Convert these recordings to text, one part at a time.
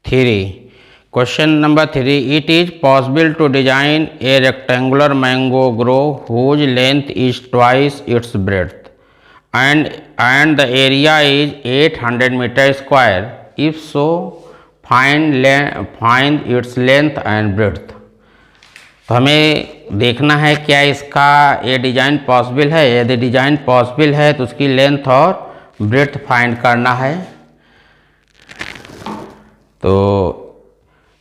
3. Question number 3. It is possible to design a rectangular mango grove whose length is twice its breadth and the area is 800 meter square. If so, find its length and breadth. तो हमें देखना है क्या इसका ये design possible है। यदि design possible है तो उसकी लेंथ और ब्रेड्थ फाइंड करना है। तो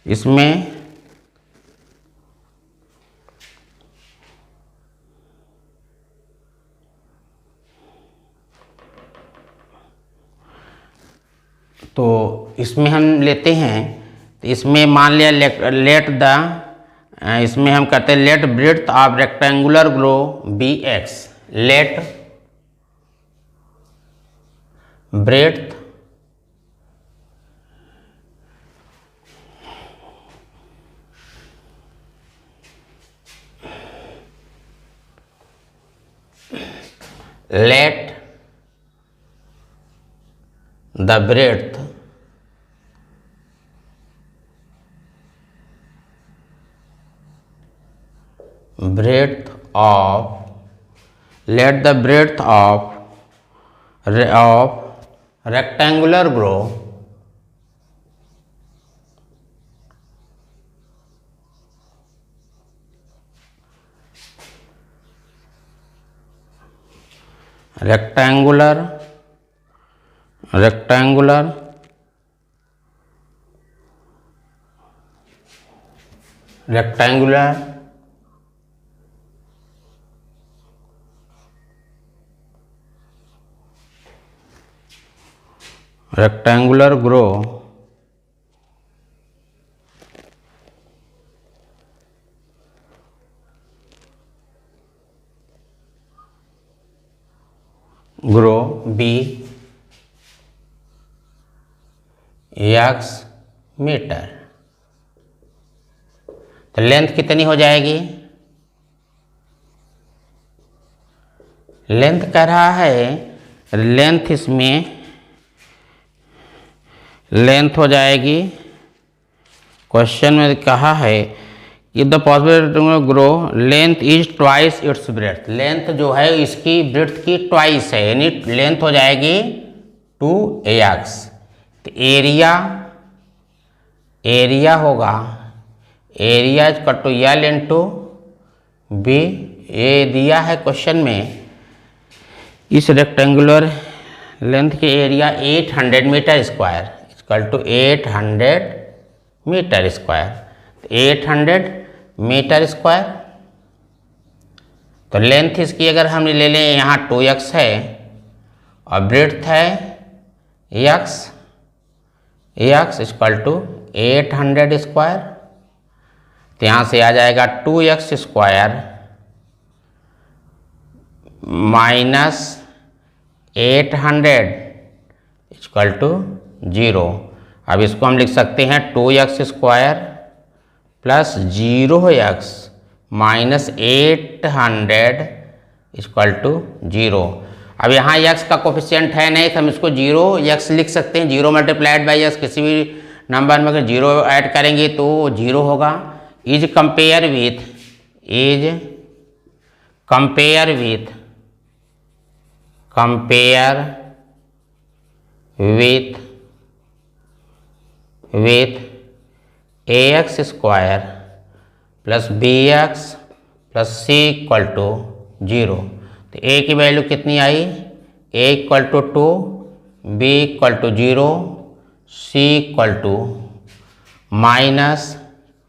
इसमें हम लेते हैं। तो इसमें मान लिया इसमें हम कहते हैं let breadth of rectangular grove be x. Let breadth let the breadth of rectangular grove rectangular grove be x metre. तो लेंथ कितनी हो जाएगी? लेंथ कह रहा है, लेंथ इसमें लेंथ हो जाएगी। क्वेश्चन में कहा है कि the possible grow length is twice its breadth. Length जो है इसकी ब्रेड्थ की ट्वाइस है, यानी लेंथ हो जाएगी 2ax। तो एरिया होगा area is equal to l into b. ये दिया है क्वेश्चन में। इस रेक्टेंगुलर लेंथ के area 800 metre square equal to 800 metre square. 800 metre square. तो लेंथ इसकी अगर हम ले लें, यहाँ 2x है और ब्रेड्थ है x इक्वल टू 800 स्क्वायर। तो यहाँ से आ जाएगा 2x square minus 800 equal to 0। अब इसको हम लिख सकते हैं 2x square plus 0x minus 800 equal to 0। अब यहाँ x का कोफिशिएंट है नहीं, तो हम इसको 0x लिख सकते हैं। 0 मल्टीप्लाइड बाई x, किसी भी नंबर में अगर 0 ऐड करेंगे तो 0 होगा। Is compare with ax square plus bx plus c equal to 0। तो a की वैल्यू कितनी आई? a equal to 2, b equal to 0, c equal to minus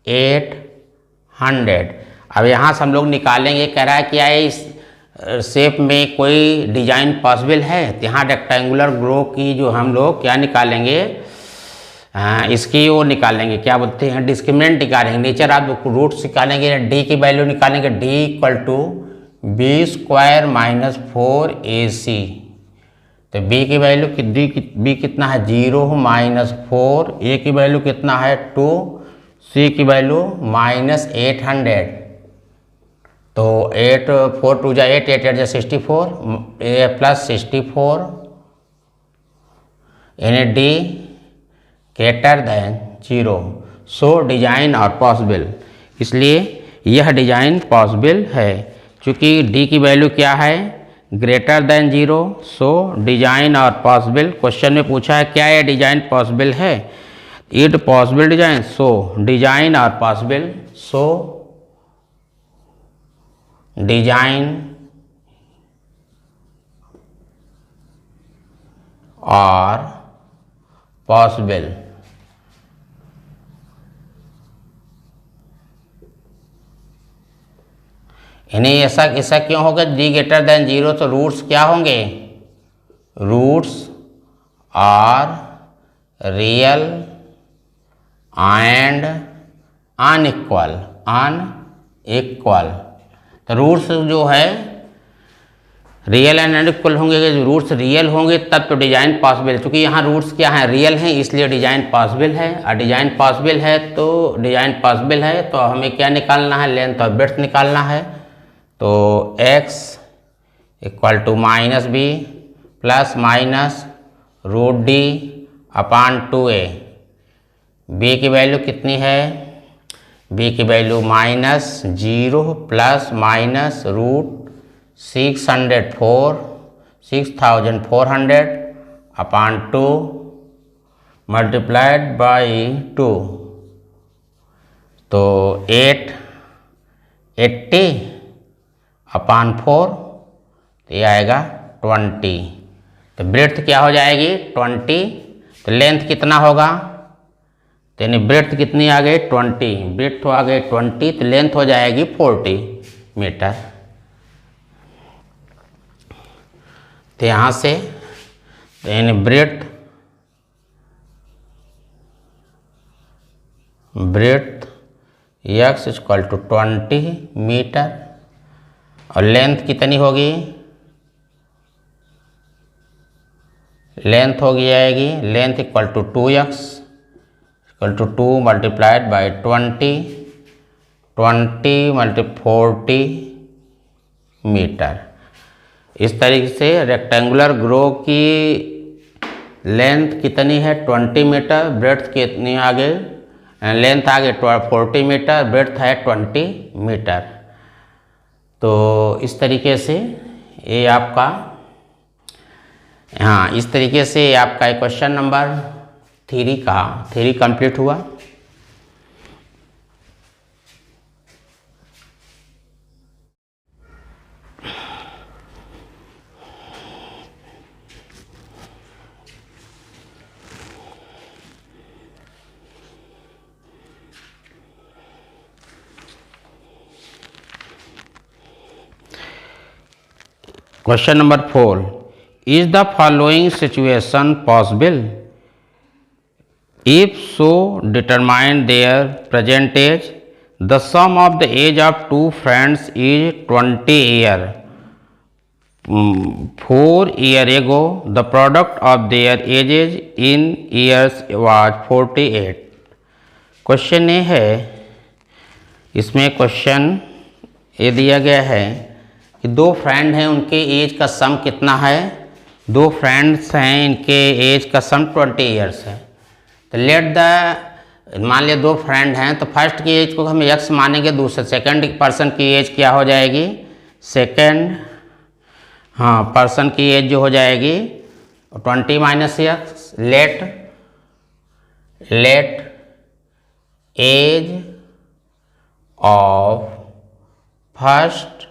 800। अब यहाँ से हम लोग निकालेंगे। कह रहा है कि इस शेप में कोई डिजाइन पॉसिबल है। तो यहाँ रेक्टेंगुलर ग्रो की जो हम लोग क्या निकालेंगे, इसकी वो निकालेंगे, क्या बोलते हैं, डिस्क्रिमिनेंट निकालेंगे। नीचे आप रूट्स निकालेंगे, डी की वैल्यू निकालेंगे। D equal to b square minus 4ac। तो बी की वैल्यू बी कितना है 0 माइनस 4, ए की वैल्यू कितना है 2, सी की वैल्यू माइनस 800। तो 8 4 2 जा 8 8 8 जा 64, ए प्लस 64 यानी डी ग्रेटर देन 0, सो डिजाइन और पॉसिबल, इसलिए यह डिजाइन पॉसिबल है। क्योंकि डी की वैल्यू क्या है, ग्रेटर देन 0, सो डिजाइन और पॉसिबल। क्वेश्चन में पूछा है क्या यह डिजाइन पॉसिबल है, it possible design, so design और पॉसिबल, सो डिजाइन और पॉसिबल। यानी ऐसा क्यों होगा, डी ग्रेटर देन 0, तो रूट्स क्या होंगे, roots are real and unequal, तो रूट्स जो है रियल एंड अनइक्वल होंगे, रूट्स रियल होंगे तब तो डिजाइन पॉसिबल है। क्योंकि यहाँ रूट्स क्या हैं, रियल हैं, इसलिए डिजाइन पॉसिबल है। और डिजाइन पॉसिबल है तो डिजाइन है तो हमें क्या निकालना है, लेंथ और ब्रेड्थ निकालना है। तो x equal to minus b plus minus root d upon 2a। b की वैल्यू कितनी है, b की value -0 plus minus root 6400 upon 2 multiplied by 2, तो 80 अपान 4, तो ये आएगा 20। तो ब्रेड्थ क्या हो जाएगी 20, तो लेंथ कितना होगा, तो यानी ब्रेड्थ कितनी आ गई 20, ब्रेड्थ आ गई 20, तो लेंथ हो जाएगी 40 मीटर। तो यहाँ से तो यानी breadth x equal to 20 metre और लेंथ कितनी होगी, लेंथ होगी जाएगी, length equal to 2x equal to 2 multiplied by 20 × 40 metre. इस तरीके से रेक्टेंगुलर ग्रो की लेंथ कितनी है 20 मीटर, ब्रेड्थ कितनी आगे, लेंथ आगे 40 मीटर, ब्रेड्थ है 20 मीटर। तो इस तरीके से ये आपका, हाँ इस तरीके से आपका क्वेश्चन नंबर 3 कंप्लीट हुआ। Question number 4. Is the following situation possible? If so, determine their present age. The sum of the age of two friends is 20 years. 4 years ago, the product of their ages in years was 48. Question ये है, इसमें question ये दिया गया है कि दो friend हैं, उनके एज का सम कितना है, दो फ्रेंड्स हैं, इनके एज का सम 20 ईयर्स है। तो लेट द, मान लिया दो फ्रेंड हैं, तो फर्स्ट की एज को हम x मानेंगे, दूसरे सेकंड पर्सन की एज क्या हो जाएगी, सेकंड पर्सन की एज जो हो जाएगी 20 minus x। Let age of first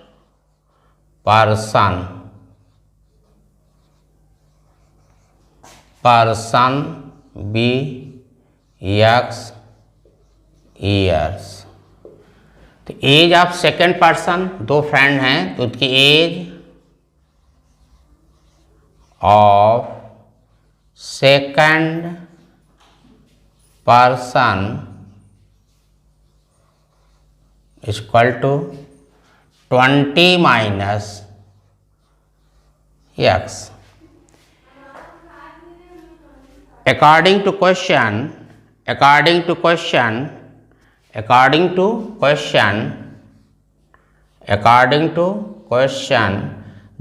person be x years. तो एज ऑफ सेकेंड पर्सन, दो फ्रेंड हैं तो उनकी age of second person equal to 20 minus x। According to question,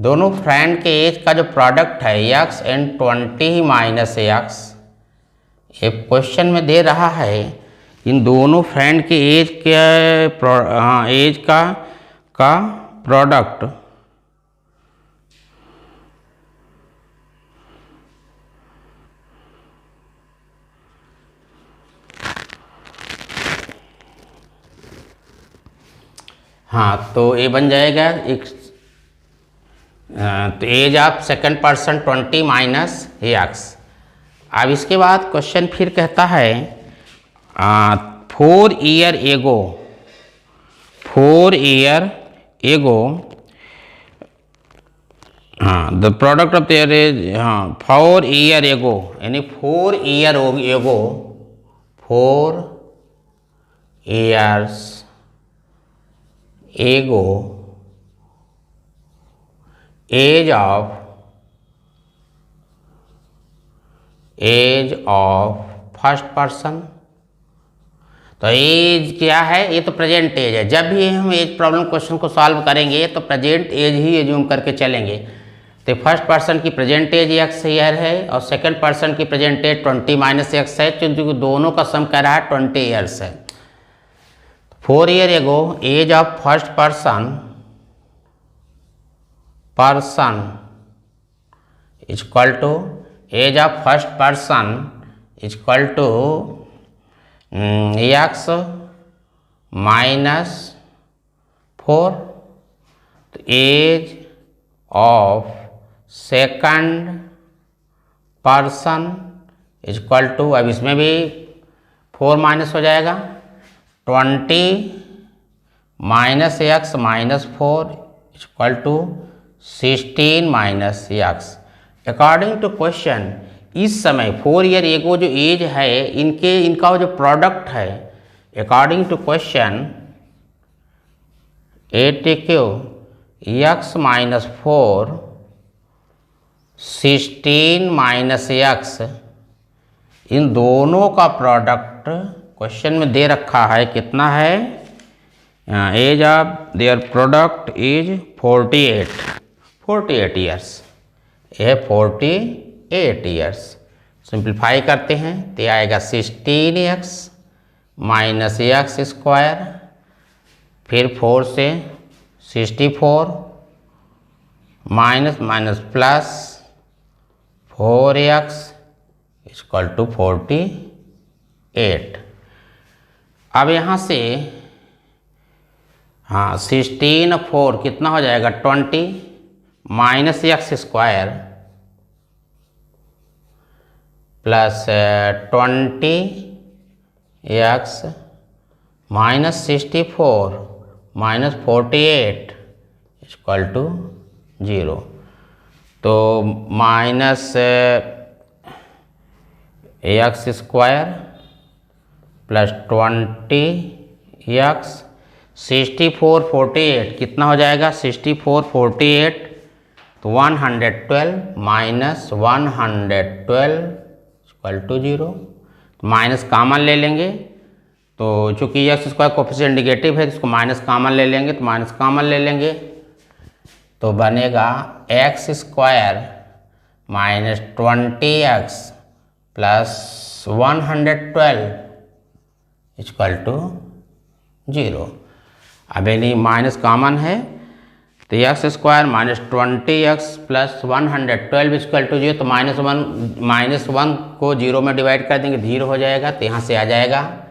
दोनों फ्रेंड के एज का जो प्रोडक्ट है x इन 20 माइनस x ये क्वेश्चन में दे रहा है इन दोनों फ्रेंड के एज एज का प्रोडक्ट हाँ, तो ये बन जाएगा एक तो age of second person 20 minus x. अब इसके बाद क्वेश्चन फिर कहता है 4 ईयर एगो हाँ the product of their age 4 year ago यानी 4 year ago 4 years ago age of first person. तो एज क्या है? ये तो प्रेजेंट एज है। जब भी हम एज प्रॉब्लम क्वेश्चन को सॉल्व करेंगे तो प्रेजेंट एज ही एज्यूम करके चलेंगे। तो फर्स्ट पर्सन की प्रेजेंट एज एक्स ईयर है और सेकंड पर्सन की प्रेजेंट एज 20 माइनस एक्स है, क्योंकि दोनों का सम कह रहा है 20 ईयर्स है। 4 year ago age of first person is equal to age of first person is equal to x minus 4। तो age of second person is equal to, अब इसमें भी 4 माइनस हो जाएगा, 20 minus x minus 4 is equal to 16 minus x. According to question इस समय 4 year एगो जो एज है इनका जो प्रोडक्ट है, according to question ATQ X minus 4 16 minus X, इन दोनों का प्रोडक्ट क्वेश्चन में दे रखा है कितना है? Age of their product is 48 years. यह 48 ईयर्स। सिंप्लीफाई करते हैं तो आएगा 16x माइनस एक्स स्क्वायर, फिर 4 से 64 minus minus plus 4x equal to 48। अब यहाँ से 16 और 4 कितना हो जाएगा? 20 minus x square plus 20x minus 64 minus 48 equal to 0। तो minus x square plus 20x 64 48 कितना हो जाएगा? 64 48 तो 112 माइनस 112 इक्वल टू 0। तो माइनस कॉमन ले लेंगे, तो चूंकि एक्स स्क्वायर कोफिशिएंट निगेटिव है तो इसको माइनस कॉमन ले लेंगे, तो माइनस कॉमन ले लेंगे तो बनेगा x square minus 20x plus 112 equal to 0। अब यदि माइनस कॉमन है तो x square minus 20x plus 112 equal to 0। तो माइनस वन को 0 में डिवाइड कर देंगे, 0 हो जाएगा। तो यहाँ से आ जाएगा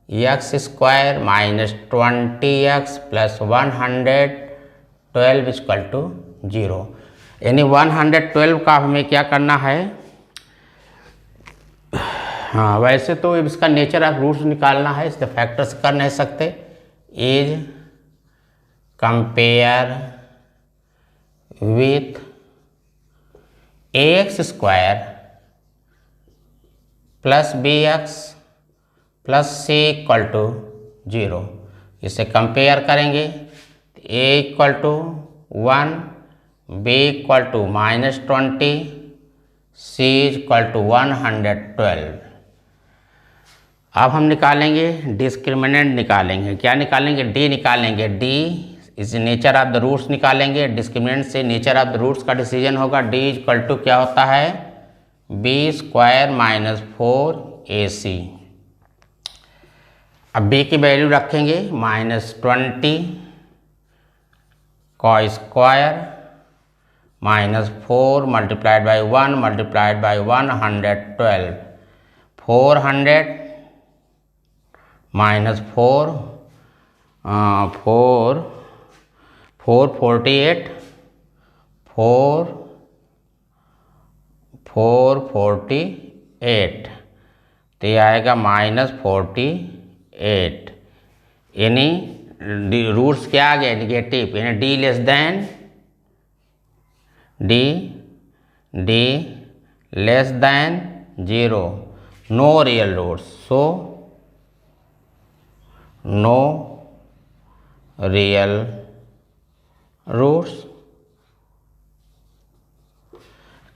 x square minus 20x plus 112 equal to 0। यानी 112 का हमें क्या करना है? वैसे तो इसका नेचर ऑफ रूट्स निकालना है, इसके फैक्टर्स कर नहीं सकते। As compare with ax square plus bx plus c equal to 0। इसे कंपेयर करेंगे तो a equal to 1, b equal to minus 20, c equal to 112। अब हम निकालेंगे डिस्क्रिमिनेंट निकालेंगे। क्या निकालेंगे? d निकालेंगे। d इस नेचर ऑफ द रूट्स निकालेंगे। डिस्क्रिमिनेंट से नेचर ऑफ द रूट्स का डिसीजन होगा। d इक्वल टू क्या होता है? b square minus 4 AC। अब B की वैल्यू रखेंगे -20 cos square -4 multiplied by 1 multiplied by 112 400 -4 448 448 तो ये आएगा -48 यानी रूट्स क्या आ गया निगेटिव, यानी D less than D less than 0, no real roots, so no real roots.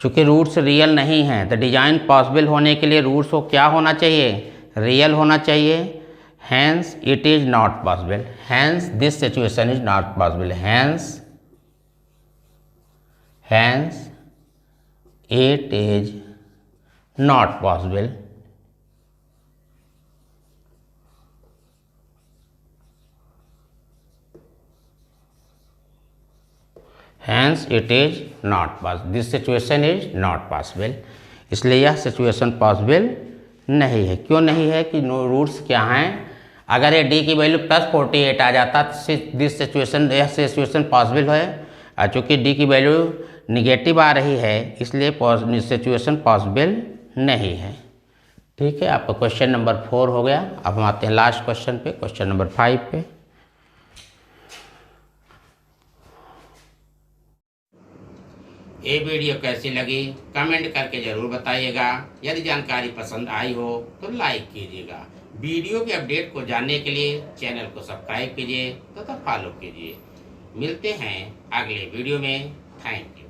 चूँकि रूट्स रियल नहीं हैं तो डिजाइन पॉसिबल होने के लिए रूट्स को क्या होना चाहिए, रियल होना चाहिए। Hence it is not possible, hence this situation is not possible, hence it is not possible. Hence it is not possible, this situation is not possible। इसलिए यह सिचुएशन पॉसिबल नहीं है। क्यों नहीं है कि नो रूट्स क्या हैं, अगर ये D की वैल्यू +48 आ जाता तो दिस सिचुएशन, यह सिचुएशन पॉसिबल है। चूँकि D की वैल्यू निगेटिव आ रही है इसलिए सिचुएशन पॉसिबल नहीं है। ठीक है, आपका क्वेश्चन नंबर 4 हो गया। अब हम आते हैं लास्ट क्वेश्चन पे, क्वेश्चन नंबर 5 पे। ये वीडियो कैसी लगी कमेंट करके ज़रूर बताइएगा। यदि जानकारी पसंद आई हो तो लाइक कीजिएगा। वीडियो के अपडेट को जानने के लिए चैनल को सब्सक्राइब कीजिए तथा फॉलो कीजिए। मिलते हैं अगले वीडियो में। Thank you.